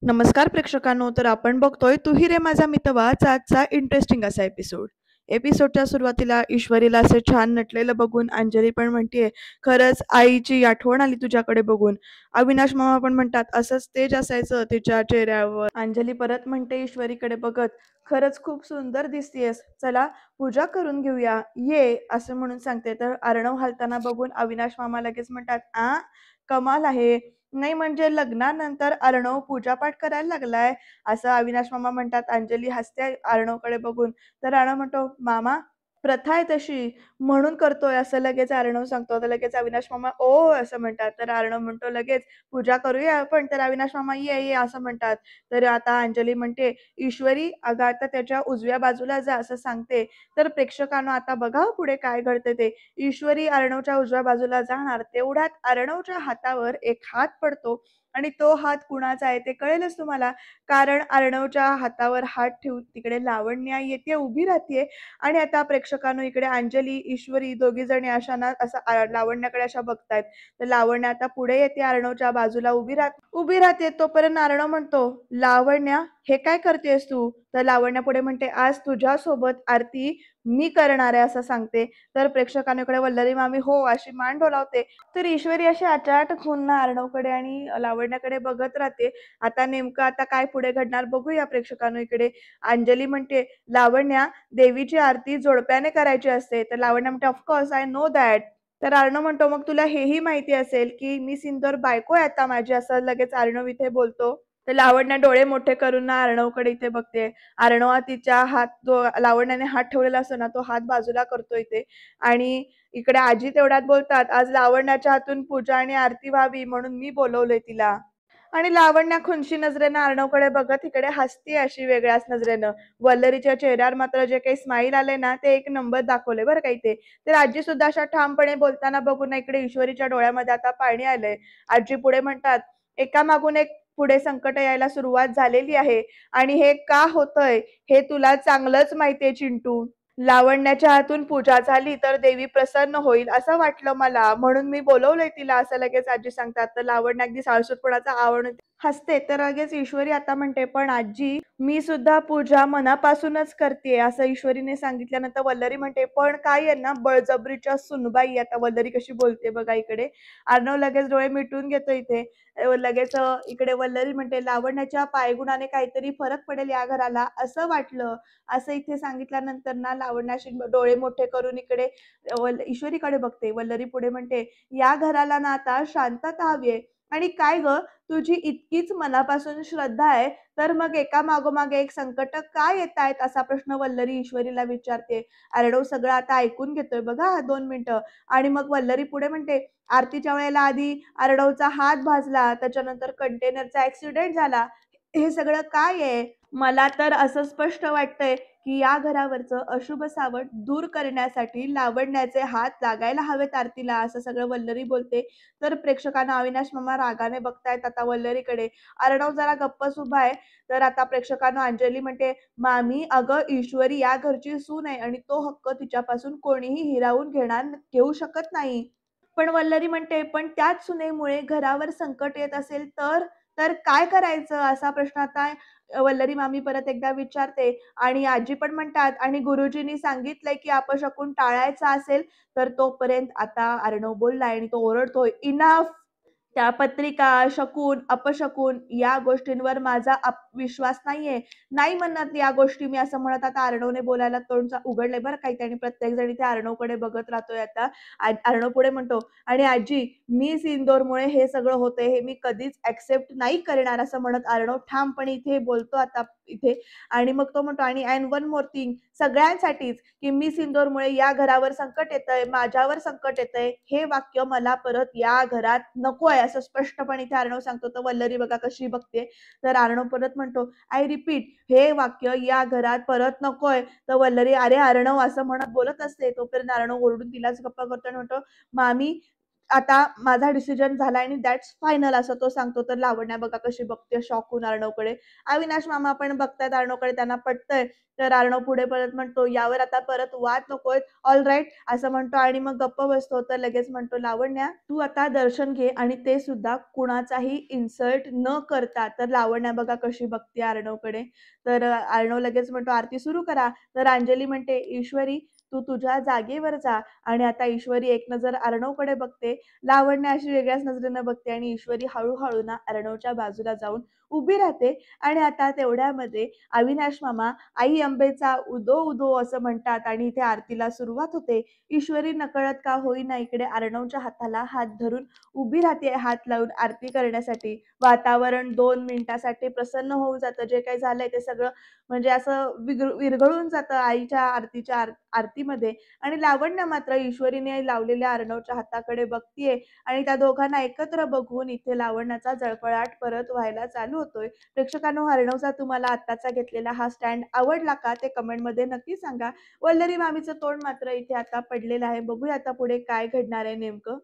नमस्कार प्रेक्षकांनो, तर आपण बघतोय "तू ही रे माझा मितवा"चा आजचा इंटरेस्टिंग असा एपिसोड. एपिसोडच्या सुरुवातीला ईश्वरीला असे छान नटलेलं बघून अंजली पण म्हणतीये, "खरंच आईची आठवण आली तुझ्याकडे बघून." अविनाश मामा पण म्हणतात, "असंच तेज असायचं तिच्या चेहऱ्यावर." अंजली परत म्हणते ईश्वरीकडे बघत, "खरंच खूप सुंदर दिसतीयेस. चला पूजा करून घेऊया. ये." असं म्हणून सांगते. तर अर्णव हलताना बघून अविनाश मामा लगेच म्हणतात, कमाल आहे. नाही म्हणजे लग्नानंतर अर्णव पूजापाठ करायला लागलाय, असं अविनाश मामा म्हणतात. अंजली हसते अर्णवकडे बघून. तर अर्णव म्हणतो, "मामा, प्रथा आहे तशी म्हणून करतोय," असं लगेच अर्णव सांगतो. तर लगेच अविनाश मामा "ओ" असं म्हणतात. तर अर्णव म्हणतो लगेच, "पूजा करूया आपण." तर अविनाश मामा "ये ये" असं म्हणतात. तर आता अंजली म्हणते, "ईश्वरी, अगं आता त्याच्या उजव्या बाजूला जा," असं सांगते. तर प्रेक्षकांनो आता बघा पुढे काय घडते ते. ईश्वरी अर्णवच्या उजव्या बाजूला जाणार, तेवढ्यात अर्णवच्या हातावर एक हात पडतो आणि तो हात कुणाचा आहे ते कळेलच तुम्हाला. कारण अर्णवच्या हातावर हात ठेवून तिकडे लावण्या येते, उभी राहतेय आणि आता प्रेक्षकांनो इकडे अंजली, ईश्वरी दोघीजणी अशा ना असं लावण्याकडे अशा बघतायत. तर लावण्या आता पुढे येते, अर्णवच्या बाजूला उभी राहते. तोपर्यंत अर्णव म्हणतो, "लावण्या, हे काय करतेस तू?" तर लावण्या पुढे म्हणते, "आज तुझ्यासोबत आरती मी करणार आहे," असं सांगते. तर प्रेक्षकांकडे वल्लरी मामी हो अशी मान डोलावते. तर ईश्वरी अशी अचाट पुन्हा अर्णवकडे आणि लावण्याकडे बघत राहते. आता नेमकं आता काय पुढे घडणार बघूया प्रेक्षकांनो इकडे. अंजली म्हणते, "लावण्या, देवीची आरती जोडप्याने करायची असते." तर लावण्या म्हणते, "ऑफकोर्स आय नो दॅट." तर अर्णव म्हणतो, "मग तुला हेही माहिती असेल की मी सिंदूर बायको आहे आता माझी," असं लगेच अर्णव इथे बोलतो. तर लावण्या डोळे मोठे करून ना अर्णवकडे इथे बघते. अर्णव तिच्या हात जो लावण्याने हात ठेवलेला असतो ना, तो हात बाजूला करतो इथे आणि इकडे आजी तेवढ्यात बोलतात, "आज लावण्याच्या हातून पूजा आणि आरती व्हावी म्हणून मी बोलवलंय तिला." आणि लावण्या खुनशी नजरेनं अर्णवकडे बघत इकडे हसते अशी वेगळ्याच नजरेनं. वल्लरीच्या चेहऱ्यावर मात्र जे काही स्माईल आले ना, ते एक नंबर दाखवले बरं का इथे. तर आजी सुद्धा अशा ठामपणे बोलताना बघून ना इकडे ईश्वरीच्या डोळ्यामध्ये आता पाणी आलंय. आजी पुढे म्हणतात, "एकामागून एक पुढे संकट यायला सुरुवात झालेली आहे आणि हे का होतंय हे तुला चांगलंच माहितीये चिंटू. लावण्याच्या हातून पूजा झाली तर देवी प्रसन्न होईल असं वाटलं मला, म्हणून मी बोलवलंय तिला," असं लगेच आजी सांगतात. तर लावण्य अगदी साळसूदपणाचा आवरून हसते. तर लगेच ईश्वरी आता म्हणते, "पण आजी, मी सुद्धा पूजा मनापासूनच करतेय," असं ईश्वरीने सांगितल्यानंतर वल्लरी म्हणते, "पण काय आहे ना, बळजबरीच्या सुनबाई." आता वल्लरी कशी बोलते बघा इकडे. अर्णव लगेच डोळे मिटून घेतो इथे. लगेच इकडे वल्लरी म्हणते, "लावण्याच्या पायगुणाने काहीतरी फरक पडेल या घराला असं वाटलं." असं इथे सांगितल्यानंतर ना लावण्य अशी डोळे मोठे करून इकडे ईश्वरीकडे बघते. वल्लरी पुढे म्हणते, "या घराला ना आता शांतता हवी आहे आणि काय गं, तुझी इतकीच मनापासून श्रद्धा आहे, तर मग एका मागोमाग एक संकट का येतायत?" असा प्रश्न वल्लरी ईश्वरीला विचारते. अर्णव सगळं आता ऐकून घेतोय बघा 2 मिनिटं आणि मग वल्लरी पुढे म्हणते, "आरतीच्या वेळेला आधी अर्णवचा हात भाजला, त्याच्यानंतर कंटेनरचा ॲक्सिडेंट झाला. हे सगळं काय आहे? मला तर असं स्पष्ट वाटतंय, की या घरावरचं अशुभ सावट दूर करण्यासाठी लावण्याचे हात लागायला हवेत आरतीला," असं सगळं वल्लरी बोलते. तर प्रेक्षकांना अविनाश मामा रागाने बघतायत आता वल्लरीकडे. अर्णव जरा गप्पच उभा आहे. तर आता प्रेक्षकांना अंजली म्हणते, "मामी, अगं ईश्वरी या घरची सून आहे आणि तो हक्क तिच्यापासून कोणीही हिरावून घेऊ शकत नाही." पण वल्लरी म्हणते, "पण त्याच सुनेमुळे घरावर संकट येत असेल तर? तर काय करायचं?" असा प्रश्न आता वल्लरी मामी परत एकदा विचारते आणि आजी पण म्हणतात, "आणि गुरुजींनी सांगितलंय की अपशकुन टाळायचा असेल तर." तोपर्यंत आता अर्णव बोललाय आणि तो ओरडतोय, "इनफ! त्या पत्रिका, शकून, अपशकुन या गोष्टींवर माझा विश्वास नाहीये. नाही म्हणत या गोष्टी मी," असं म्हणत आता अर्णवने बोलायला तोंड उघडलंय बरं का इथे आणि प्रत्येकजण इथे अर्णवकडे बघत राहतोय आता. अर्णव पुढे म्हणतो, "आणि आजी, मी सिंदूरमुळे हे सगळं होतंय हे मी कधीच एक्सेप्ट नाही करणार," असं म्हणत अर्णव ठामपणे इथे बोलतो आता इथे आणि मग तो म्हणतो, "आणि अँड वन मोर थिंग सगळ्यांसाठीच, की मी सिंदूरमुळे या घरावर संकट येतंय, माझ्यावर संकट येतंय, हे वाक्य मला परत या घरात नको आहे," असं स्पष्टपणे इथे अर्णव सांगतो. तर वल्लरी बघा कशी बघते. तर अर्णव परत म्हणतो, "आय रिपीट, हे वाक्य या घरात परत नकोय." तर वल्लरी "अरे अर्णव," असं म्हणत बोलत असते. तोपर्यंत अर्णव ओरडून तिलाच गप्पा करतो आणि म्हणतो, "मामी, आता माझा डिसिजन झाला आणि दॅट्स फायनल असं तो सांगतो. तर लावण्या बघा कशी बघते शॉक होऊन अर्णवकडे. अविनाश मामा पण बघतायत अर्णवकडे, त्यांना पटतंय. तर अर्णव पुढे परत म्हणतो, "यावर आता परत वाद नकोय. ऑल राईट" असं म्हणतो आणि मग गप्प बसतो. तर लगेच म्हणतो, "लावण्या, तू आता दर्शन घे आणि ते सुद्धा कुणाचाही इन्सल्ट न करता." तर लावण्या बघा कशी बघते अर्णवकडे. तर अर्णव लगेच म्हणतो, "आरती सुरू करा." तर अंजली म्हणते, "ईश्वरी, तू तुझ्या जागेवर जा." आणि आता ईश्वरी एक नजर अर्णवकडे बघते. लावण्य अशी वेगळ्याच नजरेनं बघते आणि ईश्वरी हळू ना अर्णवच्या बाजूला जाऊन उभी राहते. आणि आता तेवढ्यामध्ये अविनाश मामा आई अंबेचा उदो उदो असं म्हणतात आणि इथे आरतीला सुरुवात होते. ईश्वरी नकळत का होईना इकडे अर्णवच्या हाताला हात धरून उभी राहते, हात लावून आरती करण्यासाठी. वातावरण 2 मिनिटासाठी प्रसन्न होऊन जातं. जे काही झालंय ते सगळं म्हणजे असं विरघळून जातं आईच्या आरतीच्या आरतीमध्ये. आणि लावण्य मात्र ईश्वरीने लावलेल्या अर्णवच्या हाताकडे बघतीये आणि त्या दोघांना एकत्र बघून इथे लावण्याचा जळफळाट परत व्हायला चालू होतोय. प्रेक्षकांनो, अर्णवचा तुम्हाला आत्ताचा घेतलेला हा स्टँड आवडला का ते कमेंटमध्ये नक्की सांगा. वल्लरी मामीचं तोंड मात्र इथे आता पडलेलं आहे. बघूया आता पुढे काय घडणार आहे नेमकं.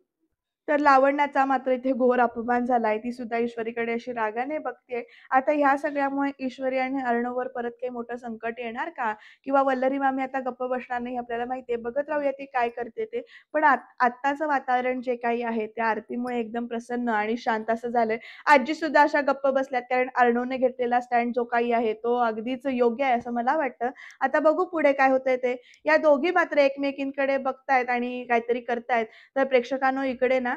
तर लावण्याचा मात्र इथे घोर अपमान झालाय. ती सुद्धा ईश्वरीकडे अशी रागाने बघतेय. आता ह्या सगळ्यामुळे ईश्वरी आणि अर्णववर परत काही मोठं संकट येणार का? किंवा वल्लरी मामी आता गप्प बसणार नाही आपल्याला माहिती आहे. बघत राहूया ती काय करते ते. पण आत्ताचं वातावरण जे काही आहे त्या आरतीमुळे एकदम प्रसन्न आणि शांत असं झालंय. आजीसुद्धा अशा गप्प बसल्यात कारण अर्णवने घेतलेला स्टँड जो काही आहे तो अगदीच योग्य आहे असं मला वाटतं. आता बघू पुढे काय होतंय ते. या दोघी मात्र एकमेकींकडे बघतायत आणि काहीतरी करतायत. तर प्रेक्षकांनो, इकडे ना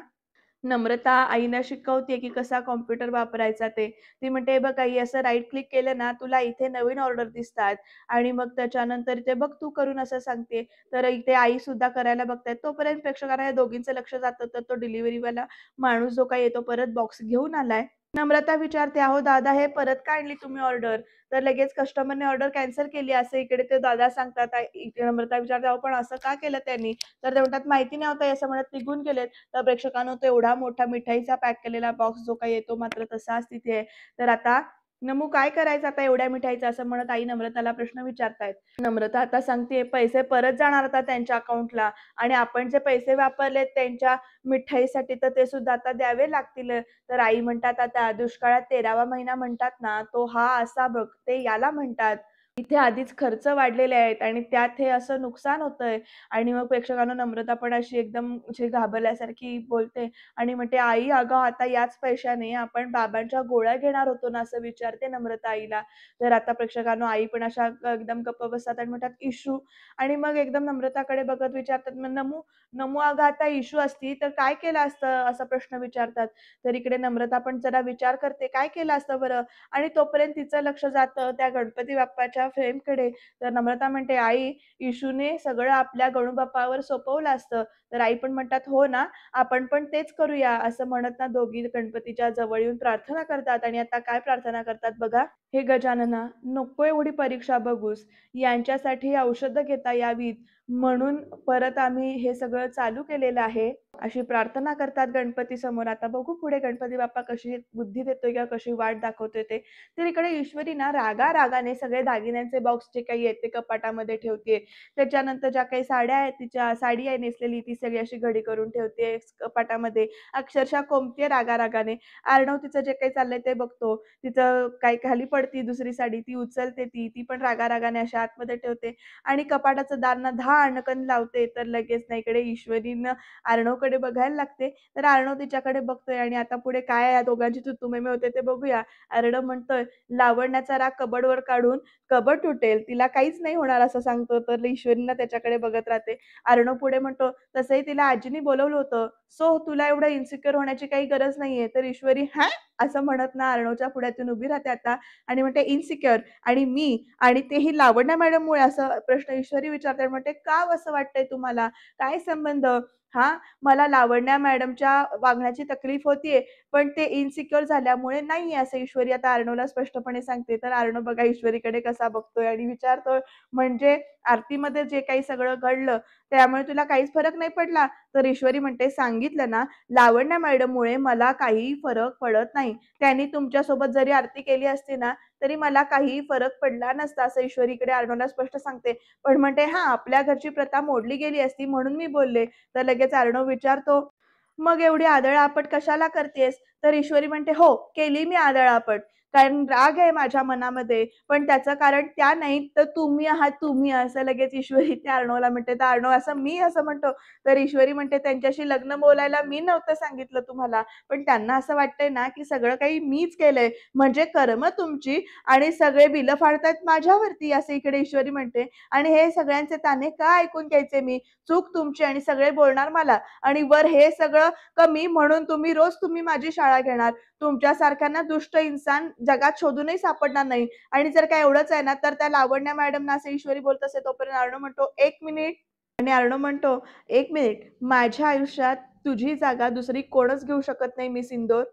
नम्रता आईला शिकवते की कसा कॉम्प्युटर वापरायचा ते. ती म्हणते, "हे बघ आई, असं राईट क्लिक केलं ना, तुला इथे नवीन ऑर्डर दिसतात आणि मग त्याच्यानंतर इथे बघ तू करून" असं सांगते. तर इथे आईसुद्धा करायला बघतायत. तोपर्यंत प्रेक्षकांना या दोघींचं लक्ष जातं. तर तो डिलिव्हरीवाला माणूस जो काही येतो परत बॉक्स घेऊन आलाय. नम्रता विचारते, "अहो दादा, हे परत का आणली तुम्ही ऑर्डर?" तर लगेच कस्टमरने ऑर्डर कॅन्सल केली असं इकडे ते दादा सांगतात. इकडे नम्रता विचारते, "अहो पण असं का केलं त्यांनी?" तर ते म्हणतात, "माहिती नव्हतं," असं म्हणत निघून गेलेत. तर प्रेक्षकांनो, तो एवढा मोठा मिठाईचा पॅक केलेला बॉक्स जो काही येतो मात्र तसाच तिथे आहे. तर आता नमू काय करायचं आता एवढ्या मिठाईचं असं म्हणत आई नम्रताला प्रश्न विचारतायत. नम्रता आता सांगते, पैसे परत जाणार आता त्यांच्या अकाउंटला आणि आपण जे पैसे वापरलेत त्यांच्या मिठाईसाठी तर ते सुद्धा आता द्यावे लागतील. तर आई म्हणतात, "आता दुष्काळात 13वा महिना म्हणतात ना, तो हा असा बघ, ते याला म्हणतात. इथे आधीच खर्च वाढलेले आहेत आणि त्यात हे असं नुकसान होतंय." आणि मग प्रेक्षकांना नम्रता पण अशी एकदम अशी घाबरल्यासारखी बोलते आणि म्हणते, "आई, अगं आता याच पैशाने आपण बाबांच्या गोळ्या घेणार होतो ना?" असं विचारते नम्रता आईला. तर आता प्रेक्षकांनो, आई पण अशा एकदम गप्प बसतात आणि म्हणतात, "इशू." आणि मग एकदम नम्रताकडे बघत विचारतात, "मग नमू, नमू अगं आता इशू असती तर काय केलं असतं?" असा प्रश्न विचारतात. तर इकडे नम्रता पण जरा विचार करते, "काय केलं असतं बरं?" आणि तोपर्यंत तिचं लक्ष जातं त्या गणपती बाप्पाच्या फ्रेमकडे. तर नम्रता म्हणते, "आई, इशूने सगळं आपल्या गणूबाप्पावर सोपवलं असतं." तर आई पण म्हणतात, "हो ना, आपण पण तेच करूया." असं म्हणत ना दोघी गणपतीच्या जवळ येऊन प्रार्थना करतात आणि आता काय प्रार्थना करतात बघा. "हे गजानना, नको एवढी परीक्षा बघूस. यांच्यासाठी औषधं घेता यावीत म्हणून परत आम्ही हे सगळं चालू केलेलं आहे." अशी प्रार्थना करतात गणपतीसमोर. आता बघू पुढे गणपती बाप्पा कशी बुद्धी देतोय किंवा कशी वाट दाखवतोय ते. तर इकडे ईश्वरी ना रागारागाने सगळे दागिन्यांचे बॉक्स जे काही आहेत ते कपाटामध्ये ठेवतीये. त्याच्यानंतर ज्या काही साड्या आहेत तिच्या साडी आहे नेसलेली ती सगळी अशी घडी करून ठेवते कपाटामध्ये. अक्षरशः कोंबतीये रागारागाने. अर्णव तिचं जे काही चाललंय ते बघतो. तिचं काही खाली पडती दुसरी साडी ती उचलते ती पण रागारागाने अशी आतमध्ये ठेवते आणि कपाटाचं दार ना धाडकन लावते. तर लगेच ना इकडे ईश्वरीनं अर्णवकडे बघायला लागते. तर अर्णव तिच्याकडे बघतोय आणि आता पुढे काय या दोघांची तू-तू, होते ते बघूया. अर्णव म्हणतोय, "लावण्याचा राग कबर्डवर काढून कबर्ड तुटेल, तिला काहीच नाही होणार," असं सांगतो. तर ईश्वरीना त्याच्याकडे बघत राहते. अर्णव पुढे म्हणतो, "तसंही तिला आजीनी बोलावलं होतं. सो तुला एवढं इन्सिक्युअर होण्याची काही गरज नाहीये." तर ईश्वरी, "हां?" असं म्हणत ना अर्णवच्या पुढ्यातून उभी राहते आता आणि म्हणते, "इन्सिक्युअर आणि मी आणि तेही लावण्या मॅडममुळे?" असं प्रश्न ईश्वरी विचारते आणि म्हणते, "का असं वाटतंय तुम्हाला? काय संबंध?" हां, मला लावण्या मॅडमच्या वागण्याची तकलीफ होतीये, पण ते इन्सिक्युअर झाल्यामुळे नाहीये असं ईश्वरी आता अर्णवला स्पष्टपणे सांगते. तर अर्णव बघा ईश्वरीकडे कसा बघतोय आणि विचारतोय, "म्हणजे आरतीमध्ये जे काही सगळं घडलं, त्यामुळे तुला काहीच फरक नाही पडला?" तर ईश्वरी म्हणते, "सांगितलं ना, लावण्या मॅडममुळे मला काहीही फरक पडत नाही. त्यांनी तुमच्यासोबत जरी आरती केली असती ना, तरी मला काहीही फरक पडला नसता." असं ईश्वरी इकडे अर्णवला स्पष्ट सांगते. पण म्हणते, "हां, आपल्या घरची प्रथा मोडली गेली असती म्हणून मी बोलले." तर लगेच अर्णव विचारतो, मग एवढी आदळआपट कशाला करतेस? तर ईश्वरी म्हणते, "हो, केली मी आदळआपट. कारण राग आहे माझ्या मनामध्ये, पण त्याचं कारण त्या नाहीत, तर तुम्ही आहात तुम्ही." असं लगेच ईश्वरी त्या अर्णवला म्हणते. तर अर्णव असं मी असं म्हणतो. तर ईश्वरी म्हणते, "त्यांच्याशी लग्न बोलायला मी नव्हतं सांगितलं तुम्हाला, पण त्यांना असं वाटतंय ना, की सगळं काही मीच केलंय, म्हणजे कर्म तुमची आणि सगळे बिलं फाडतायत माझ्यावरती." असं इकडे ईश्वरी म्हणते. "आणि हे सगळ्यांचे ताणे का ऐकून घ्यायचे मी? चूक तुमची आणि सगळे बोलणार मला आणि वर हे सगळं कमी म्हणून तुम्ही माझी शाळा घेणार. तुमच्यासारख्यांना दुष्ट इन्सान जगात शोधूनही सापडणार नाही. आणि जर का एवढंच आहे ना, तर त्या लावण्या मॅडमना असं ईश्वरी बोलत असते, तोपर्यंत अर्णव म्हणतो, "1 मिनिट." आणि अर्णव म्हणतो, "1 मिनिट. माझ्या आयुष्यात तुझी जागा दुसरी कोणच घेऊ शकत नाही मिस इंदोर.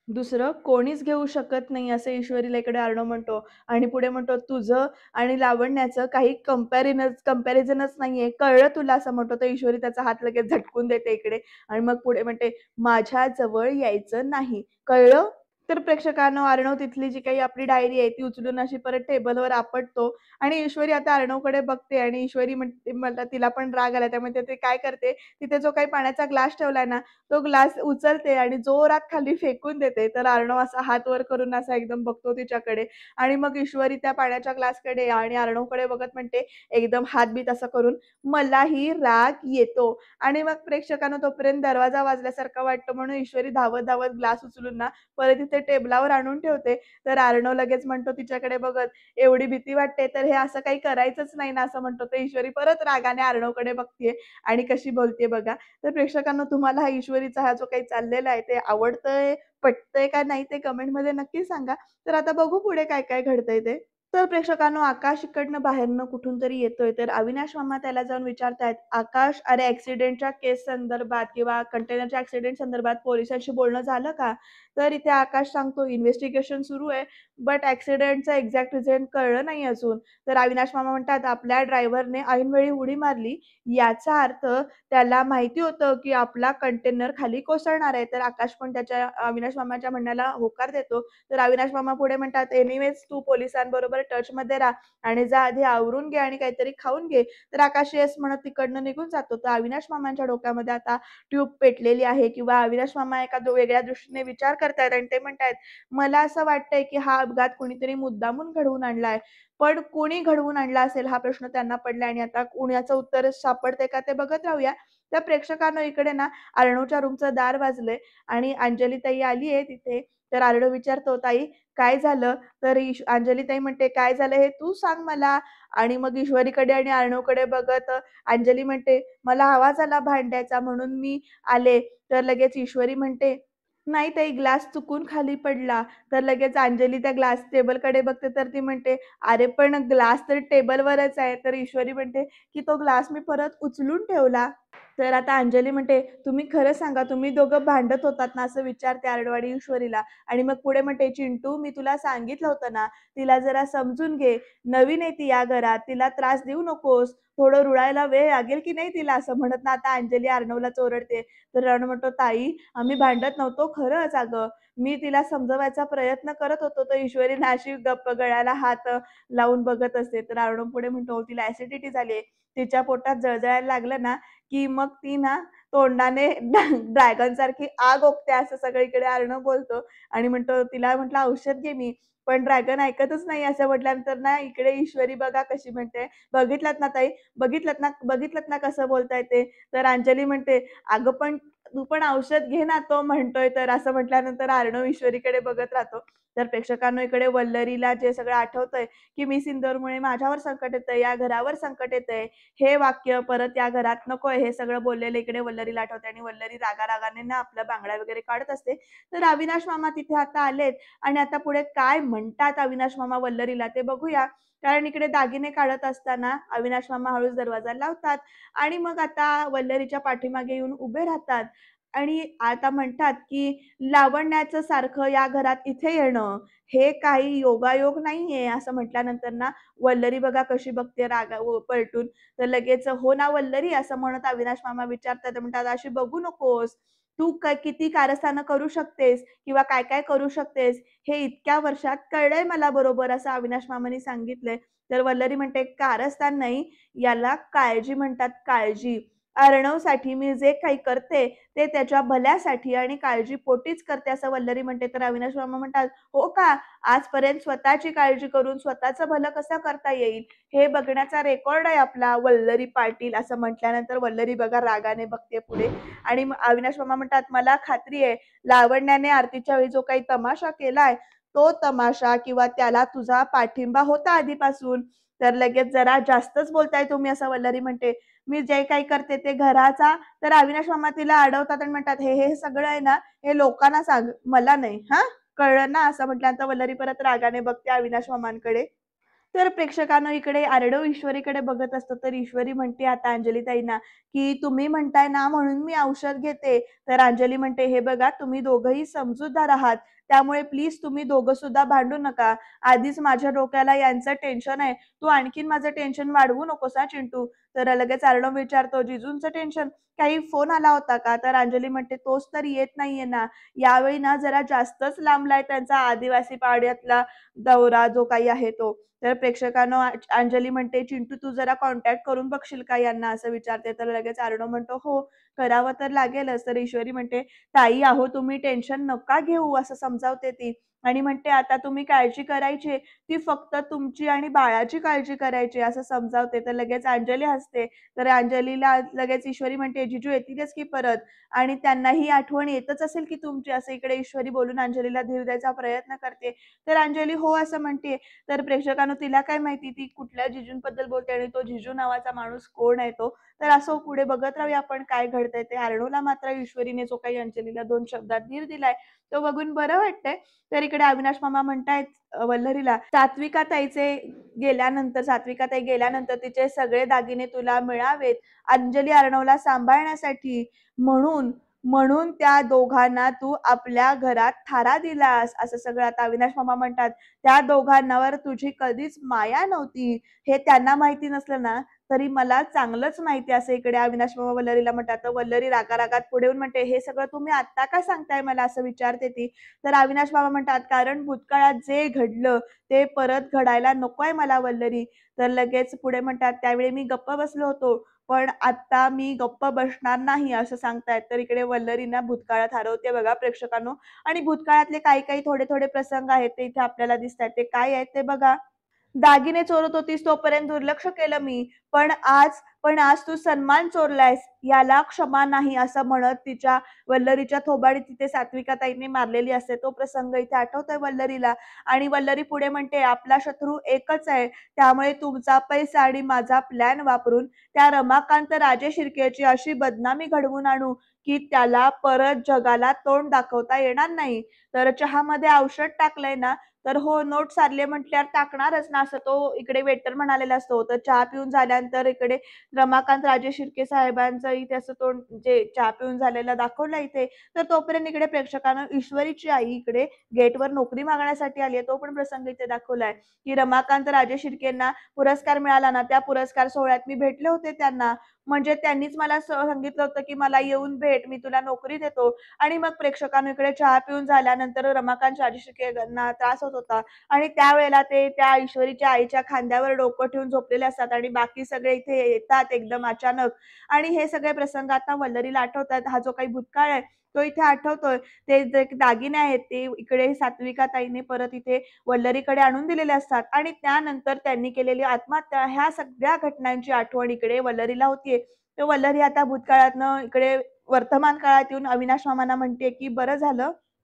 दुसरं कोणीच घेऊ शकत नाही." असं ईश्वरीला इकडे अर्णव म्हणतो आणि पुढे म्हणतो, "तुझं आणि लावण्याचं काही कंपॅरिझनच नाहीये. कळलं तुला?" असं म्हणतो. तर ईश्वरी त्याचा हात लगेच झटकून देते इकडे आणि मग पुढे म्हणते, "माझ्या जवळ यायचं नाही. कळलं?" तर प्रेक्षकांनो, अर्णव तिथली जी काही आपली डायरी आहे ती उचलून अशी परत टेबलवर आपटतो आणि ईश्वरी आता अर्णवकडे बघते आणि ईश्वरी म्हणते, मला तिला पण राग आला. त्यामुळे ते काय करते, तिथे जो काही पाण्याचा ग्लास ठेवलाय ना, तो ग्लास उचलते आणि जोरात खाली फेकून देते. तर अर्णव असा हात वर करून असा एकदम बघतो तिच्याकडे आणि मग ईश्वरी त्या पाण्याच्या ग्लासकडे आणि अर्णवकडे बघत म्हणते, एकदम हात-बीत असं करून, "मलाही राग येतो." आणि मग प्रेक्षकांनो, तोपर्यंत दरवाजा वाजल्यासारखा वाटतो म्हणून ईश्वरी धावत-धावत ग्लास उचलून ना परत तिथे टेबलावर आणून ठेवते. तर अर्णव लगेच म्हणतो तिच्याकडे बघत, "एवढी भीती वाटते तर हे असं काही करायचंच नाही ना," असं म्हणतो. तर ईश्वरी परत रागाने अर्णवकडे बघतीये आणि कशी बोलतीये बघा. तर प्रेक्षकांनो, तुम्हाला हा ईश्वरीचा हा जो काही चाललेला आहे ते आवडतंय, पटतंय का नाही ते कमेंटमध्ये नक्की सांगा. तर आता बघू पुढे काय-काय घडतंय ते. तर प्रेक्षकांनो, आकाश इकडनं बाहेरनं कुठून तरी येतोय. तर अविनाश मामा त्याला जाऊन विचारतायत, "आकाश, अरे ॲक्सिडेंटच्या केस संदर्भात किंवा कंटेनरच्या ॲक्सिडेंट संदर्भात पोलिसांशी बोलणं झालं का?" तर इथे आकाश सांगतो, "इन्व्हेस्टिगेशन सुरू आहे, बट ॲक्सिडेंटचा एक्झॅक्ट रिझन कळलं नाही अजून." तर अविनाश मामा म्हणतात, "आपल्या ड्रायव्हरने ऐनवेळी उडी मारली. याचा अर्थ त्याला माहिती होतं, की आपला कंटेनर खाली कोसळणार आहे." तर आकाश पण त्याच्या अविनाश मामाच्या म्हणण्याला होकार देतो. तर अविनाश मामा पुढे म्हणतात, "एनिवेज तू पोलिसांबरोबर टचमध्ये राहा आणि जा आधी आवरून घे आणि काहीतरी खाऊन घे." तर आकाश येस म्हणत तिकडनं निघून जातो. तर अविनाश मामांच्या डोक्यामध्ये आता ट्यूब पेटलेली आहे किंवा अविनाश मामा एका वेगळ्या दृष्टीने विचार करतायत आणि ते म्हणतायत, "मला असं वाटतंय, की हा अपघात कुणीतरी मुद्दामून घडवून आणलाय." पण कोणी घडवून आणला असेल हा प्रश्न त्यांना पडलाय आणि आता याचं उत्तर सापडतंय का ते बघत राहूया. त्या प्रेक्षकांनो, इकडे ना अर्णवच्या रूमचं दार वाजलंय आणि अंजलीताई आली आहे तिथे. तर अर्णव विचारतो, "ताई, काय झालं?" तर अंजलीताई म्हणते, "काय झालं हे तू सांग मला." आणि मग ईश्वरीकडे आणि अर्णवकडे बघत अंजली म्हणते, "मला आवाज आला भांड्याचा म्हणून मी आले." तर लगेच ईश्वरी म्हणते, "नाही ताई, ग्लास चुकून खाली पडला." तर लगेच अंजली त्या ग्लास टेबलकडे बघते तर ती म्हणते, "अरे पण ग्लास तर टेबलवरच आहे." तर ईश्वरी म्हणते, की "तो ग्लास मी परत उचलून ठेवला." तर आता अंजली म्हणते, "तुम्ही खरं सांगा, तुम्ही दोघं भांडत होतात ना?" असं विचारते आरडवाडी ईश्वरीला आणि मग पुढे म्हणते, "चिंटू, मी तुला सांगितलं होतं ना, तिला जरा समजून घे. नवीन आहे ती या घरात, तिला त्रास देऊ नकोस. थोडं रुळायला वेळ लागेल की नाही तिला." असं म्हणत ना आता अंजली अर्णवला ओरडते. तर अर्णव म्हणतो, "ताई, आम्ही भांडत नव्हतो खरंच अगं. मी तिला समजवायचा प्रयत्न करत होतो." तर ईश्वरी ना अशी गप्प गळ्याला हात लावून बघत असते. तर अर्णव पुढे म्हणतो, "हो, तिला ॲसिडिटी झाली तिच्या पोटात जळजळायला लागलं ना, की मग ती ना तोंडाने ड्रॅगनसारखी आग ओकते." असं सगळीकडे अर्णव बोलतो आणि म्हणतो, "तिला म्हटलं औषध घे मी, पण ड्रॅगन ऐकतच नाही." असं म्हटल्यानंतर ना इकडे ईश्वरी बघा कशी म्हणते, "बघितलात ना ताई, बघितलत ना कसं बोलताय ते?" तर अंजली म्हणते, "अगं पण तू पण औषध घे ना, तो म्हणतोय तर." असं म्हटल्यानंतर अर्णव ईश्वरीकडे बघत राहतो. तर प्रेक्षकांनो, इकडे वल्लरीला जे सगळं आठवतंय, की "मी सिंदूरमुळे माझ्यावर संकट येतंय, या घरावर संकट येतंय." हे वाक्य परत या घरात नकोय हे सगळं बोललेलं इकडे वल्लरीला आठवतंय आणि वल्लरी रागारागाने ना आपल्या बांगड्या वगैरे काढत असते. तर अविनाश मामा तिथे आता आलेत आणि आता पुढे काय म्हणतात अविनाश मामा वल्लरीला ते बघूया. कारण इकडे दागिने काढत असताना अविनाश मामा हळूच दरवाजा लावतात आणि मग आता वल्लरीच्या पाठीमागे येऊन उभे राहतात आणि आता म्हणतात, की "लावण्याचं सारखं या घरात इथे येणं, हे काही योगायोग नाहीये." असं म्हटल्यानंतर ना वल्लरी बघा कशी बघते पलटून. तर लगेच, "हो ना वल्लरी?" असं म्हणत अविनाश मामा विचारतात. ते म्हणतात, "अशी बघू नकोस. तू किती कारस्थानं करू शकतेस किंवा काय-काय करू शकतेस, हे इतक्या वर्षात कळलंय मला बरोबर." असं अविनाश मामांनी सांगितलंय. तर वल्लरी म्हणते, "कारस्थान नाही, याला काळजी म्हणतात, काळजी." अर्णवसाठी मी जे काही करते ते त्याच्या भल्यासाठी आणि काळजीपोटीच करते असं वल्लरी म्हणते. तर अविनाश मामा म्हणतात, "हो का? आजपर्यंत स्वतःची काळजी करून स्वतःचं भलं कसं करता येईल? हे बघण्याचा रेकॉर्ड आहे आपला वल्लरी पाटील." असं म्हटल्यानंतर वल्लरी बघा रागाने बघते पुढे आणि अविनाश मामा म्हणतात, "मला खात्री आहे लावण्याने आरतीच्या वेळी जो काही तमाशा केलाय, तो तमाशा किंवा त्याला तुझा पाठिंबा होता आधीपासून. तर लगेच जरा जास्तच बोलताय तुम्ही." असं वल्लरी म्हणते. "मी जे काही करते ते घराचा." तर अविनाश मामा तिला अडवतात आणि म्हणतात, "हे सगळं आहे ना, हे लोकांना सांग, मला नाही. हां, कळलं ना?" असं म्हटल्यानंतर वल्लरी परत रागाने बघते अविनाश मामांकडे. तर प्रेक्षकांनो इकडे आरडू ईश्वरीकडे बघत असतो, तर ईश्वरी म्हणते आता अंजलीताईंना, की "तुम्ही म्हणताय ना म्हणून मी औषध घेते." तर अंजली म्हणते, "हे बघा तुम्ही दोघंही समजूतदार आहात, त्यामुळे प्लीज तुम्ही दोघं सुद्धा भांडू नका. आधीच माझ्या डोक्याला यांचं टेन्शन आहे. तू आणखीन माझं टेन्शन वाढवू नकोस हां चिंटू." तर लगेच अर्णव विचारतो, "जिजूंचं टेन्शन? काही फोन आला होता का?" तर अंजली म्हणते, "तोच तर येत नाहीये ना. यावेळी ना जरा जास्तच लांबलाय त्यांचा आदिवासी पाड्यातला दौरा जो काही आहे तो." तर प्रेक्षकांनो अंजली म्हणते, "चिंटू तू जरा कॉन्टॅक्ट करून बघशील का यांना?" असं विचारते. तर लगेच अर्णव म्हणतो, "हो, करावं तर लागेलच." तर ईश्वरी म्हणते, "ताई अहो तुम्ही टेन्शन नका घेऊ." असं समजावते ती आणि म्हणते, "आता तुम्ही काळजी करायची ती फक्त तुमची आणि बाळाची काळजी करायची." असं समजावते. तर लगेच अंजली हसते. तर अंजलीला लगेच ईश्वरी म्हणते, "जिजू येतीलच की परत आणि त्यांना ही आठवण येतच असेल की तुमची." असं इकडे ईश्वरी बोलून अंजलीला धीर द्यायचा प्रयत्न करते. तर अंजली हो असं म्हणते. तर प्रेक्षकांनो तिला काय माहिती ती कुठल्या जिजूंबद्दल बोलते आणि तो जिजू नावाचा माणूस कोण आहे तो. तर असो पुढे बघत राहूया आपण काय घडतंय ते. अर्णवला मात्र ईश्वरीने जो काही अंजलीला 2 शब्दात धीर दिलाय, तो बघून बरं वाटतंय. तर इकडे अविनाश मामा म्हणतायत वल्लरीला, सात्विकाताई गेल्यानंतर तिचे सगळे दागिने तुला मिळावेत अंजली अर्णवला सांभाळण्यासाठी म्हणून म्हणून त्या दोघांना तू आपल्या घरात थारा दिलास. असं सगळं आता अविनाश मामा म्हणतात. त्या दोघांवर तुझी कधीच माया नव्हती. हे त्यांना माहिती नसलं ना, तरी मला चांगलंच माहिती असं इकडे अविनाश मामा वल्लरीला म्हणतात. तर वल्लरी रागारागात पुढे येऊन म्हणते, "हे सगळं तुम्ही आत्ता का सांगताय मला?" असं विचारते ती. तर अविनाश मामा म्हणतात, "कारण भूतकाळात जे घडलं ते परत घडायला नकोय मला वल्लरी." तर लगेच पुढे म्हणतात, "त्यावेळी मी गप्प बसलो होतो, पण आता मी गप्प बसणार नाही." असं सांगतायत. तर इकडे वल्लरीना भूतकाळात हरवते बघा प्रेक्षकांनो आणि भूतकाळातले काही-काही थोडे-थोडे प्रसंग आहेत ते इथे आपल्याला दिसतायत. ते काय आहेत ते बघा. दागिने चोरत होतीस तोपर्यंत दुर्लक्ष केलं मी. पण आज तू सन्मान चोरलायस, याला क्षमा नाही असं म्हणत तिच्या वल्लरीच्या थोबाडी तिथे सात्विकाताईंनी मारलेली असते. तो प्रसंग इथे आठवतोय वल्लरीला आणि वल्लरी पुढे म्हणते, "आपला शत्रू एकच आहे. त्यामुळे तुमचा पैसा आणि माझा प्लॅन वापरून त्या रमाकांत राजे शिर्केची अशी बदनामी घडवून आणू, की त्याला परत जगाला तोंड दाखवता येणार नाही. तर चहामध्ये औषध टाकलंय ना, तर हो, नोट सारले म्हटल्यावर टाकणारच ना, असं तो इकडे वेटर म्हणालेला असतो. तर चहा पिऊन झाल्यानंतर इकडे रमाकांत राजे शिर्के साहेबांचं इथे असं तोंड जे चहा पिऊन झालेलं दाखवलं इथे. तर तोपर्यंत इकडे प्रेक्षकांना ईश्वरीची आई इकडे गेटवर नोकरी मागण्यासाठी आली आहे. तो पण प्रसंग इथे दाखवलाय, की रमाकांत राजे शिर्केंना पुरस्कार मिळाला ना, त्या पुरस्कार सोहळ्यात मी भेटले होते त्यांना. म्हणजे त्यांनीच मला सांगितलं होतं, की "मला येऊन भेट, मी तुला नोकरी देतो." आणि मग प्रेक्षकांनो इकडे चहा पिऊन झाल्यानंतर रमाकांत राजश्री यांना त्रास होत होता आणि त्यावेळेला ते त्या ईश्वरीच्या आईच्या खांद्यावर डोकं ठेवून झोपलेले असतात आणि बाकी सगळे इथे येतात एकदम अचानक आणि हे सगळे प्रसंग आता वल्लरीला आठवतात. हा जो काही भूतकाळ आहे तो इथे आठवतोय. ते जे दागिने आहेत ते इकडे सात्विकाताईने परत इथे वल्लरीकडे आणून दिलेले असतात आणि त्यानंतर त्यांनी केलेली आत्महत्या ह्या सगळ्या घटनांची आठवण इकडे वल्लरीला होतीये. तर वल्लरी आता भूतकाळातनं इकडे वर्तमान काळात येऊन अविनाश मामांना म्हणते, की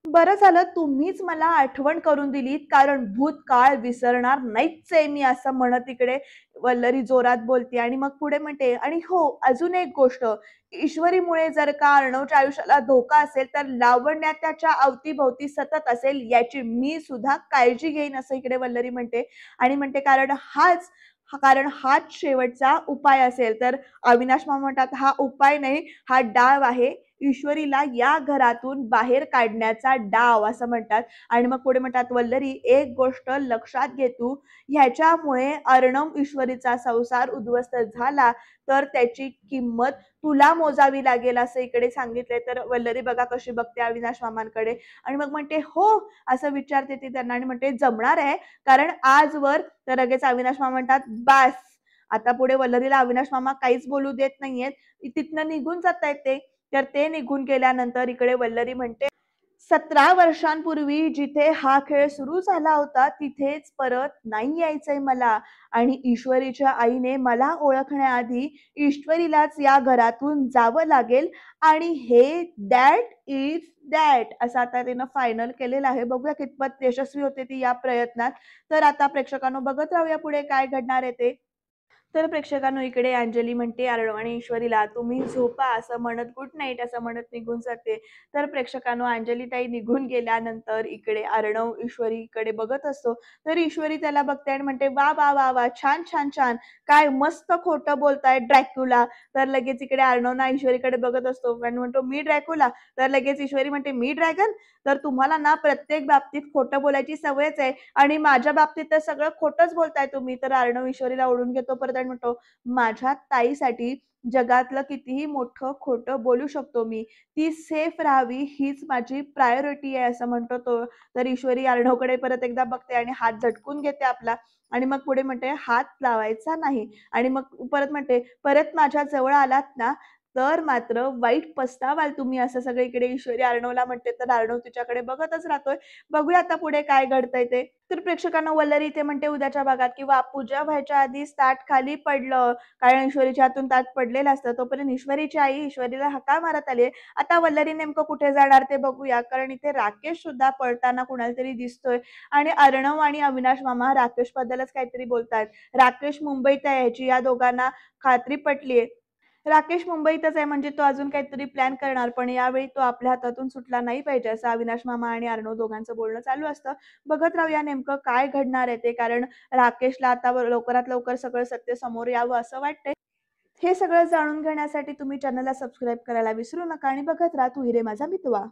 बरं झालं तुम्हीच मला आठवण करून दिलीत, कारण भूतकाळ विसरणार नाहीच आहे मी असं म्हणत इकडे वल्लरी जोरात बोलते आणि मग पुढे म्हणते आणि हो, अजून एक गोष्ट, ईश्वरीमुळे जर का अर्णवच्या आयुष्याला धोका असेल, तर लावण्या त्याच्या अवतीभोवती सतत असेल याची मी सुद्धा काळजी घेईन असं इकडे वल्लरी म्हणते आणि म्हणते कारण हाच शेवटचा उपाय असेल. तर अविनाश मामा म्हणतात, "हा उपाय नाही, हा डाव आहे. ईश्वरीला या घरातून बाहेर काढण्याचा डाव." असं म्हणतात आणि मग पुढे म्हणतात, "वल्लरी एक गोष्ट लक्षात घे तू, ह्याच्यामुळे अर्णव ईश्वरीचा संसार उद्ध्वस्त झाला, तर त्याची किंमत तुला मोजावी लागेल." असं इकडे सांगितलंय. तर वल्लरी बघा कशी बघते अविनाश मामांकडे आणि मग म्हणते, "हो?" असं विचारते ती त्यांना आणि म्हणते, "जमणार आहे, कारण आजवर." तर लगेच अविनाश मामा म्हणतात, "बास, आता पुढे वल्लरीला अविनाश मामा काहीच बोलू देत नाहीयेत. तिथनं निघून जातायत ते. तर ते निघून गेल्यानंतर इकडे वल्लरी म्हणते, 17 वर्षांपूर्वी जिथे हा खेळ सुरू झाला होता तिथेच परत नाही यायचंय मला आणि ईश्वरीच्या आईने मला ओळखण्याआधी ईश्वरीलाच या घरातून जावं लागेल आणि हे दॅट इज दॅट असं आता तिनं फायनल केलेलं आहे. बघूया कितपत यशस्वी होते ती या प्रयत्नात. तर आता प्रेक्षकांनो बघत राहूया पुढे काय घडणार आहे ते. तर प्रेक्षकांनो इकडे अंजली म्हणते अर्णव आणि ईश्वरीला तुम्ही झोपा असं म्हणत गुड नाईट असं म्हणत निघून जाते. तर प्रेक्षकांनो अंजली ताई निघून गेल्यानंतर इकडे अर्णव ईश्वरीकडे बघत असतो. तर ईश्वरी त्याला बघते आणि म्हणते वा वा वा वा छान छान छान काय मस्त खोटं बोलताय ड्रॅक्युला. तर लगेच इकडे अर्णव ना ईश्वरीकडे बघत असतो आणि म्हणतो मी ड्रॅक्युला. तर लगेच ईश्वरी म्हणते मी ड्रॅगन. तर तुम्हाला ना प्रत्येक बाबतीत खोटं बोलायची सवयच आहे आणि माझ्या बाबतीत तर सगळं खोटंच बोलताय तुम्ही. तर अर्णव ईश्वरीला ओढून घेतो परत आणि म्हणतो माझ्या ताईसाठी जगातलं कितीही मोठं खोटं बोलू शकतो मी. ती सेफ राहावी हीच माझी प्रायोरिटी आहे असं म्हणतो तो. तर ईश्वरी अर्णवकडे परत एकदा बघते आणि हात झटकून घेते आपला आणि मग पुढे म्हणते हात लावायचा नाही आणि मग परत म्हणते परत माझ्या जवळ आलात ना तर मात्र वाईट पस्तावाल तुम्ही असं सगळीकडे ईश्वरी अर्णवला म्हणते. तर अर्णव तिच्याकडे बघतच राहतोय. बघूया आता पुढे काय घडतंय ते. तर प्रेक्षकांना वल्लरी इथे म्हणते उद्याच्या भागात किंवा पूजा व्हायच्या आधीच ताट खाली पडलं. कारण ईश्वरीच्या हातून ताट पडलेलं असतं. तोपर्यंत ईश्वरीची आई ईश्वरीला हाका मारत आली. आता वल्लरी नेमकं कुठे जाणार ते बघूया. कारण इथे राकेश सुद्धा पळताना कुणाला तरी दिसतोय आणि अर्णव आणि अविनाश मामा राकेशबद्दलच काहीतरी बोलतायत. राकेश मुंबईत आहे ह्याची या दोघांना खात्री पटलीये. राकेश मुंबईतच आहे म्हणजे तो अजून काहीतरी प्लॅन करणार, पण यावेळी तो आपल्या हातातून सुटला नाही पाहिजे असं अविनाश मामा आणि अर्णव दोघांचं बोलणं चालू असतं. बघत राहूया नेमकं काय घडणार आहे ते, कारण राकेशला आता लवकरात लवकर सगळं सत्य समोर यावं असं वाटतंय. हे सगळं जाणून घेण्यासाठी तुम्ही चॅनलला सबस्क्राईब करायला विसरू नका आणि बघत राहा तू हिरे माझा मितवा.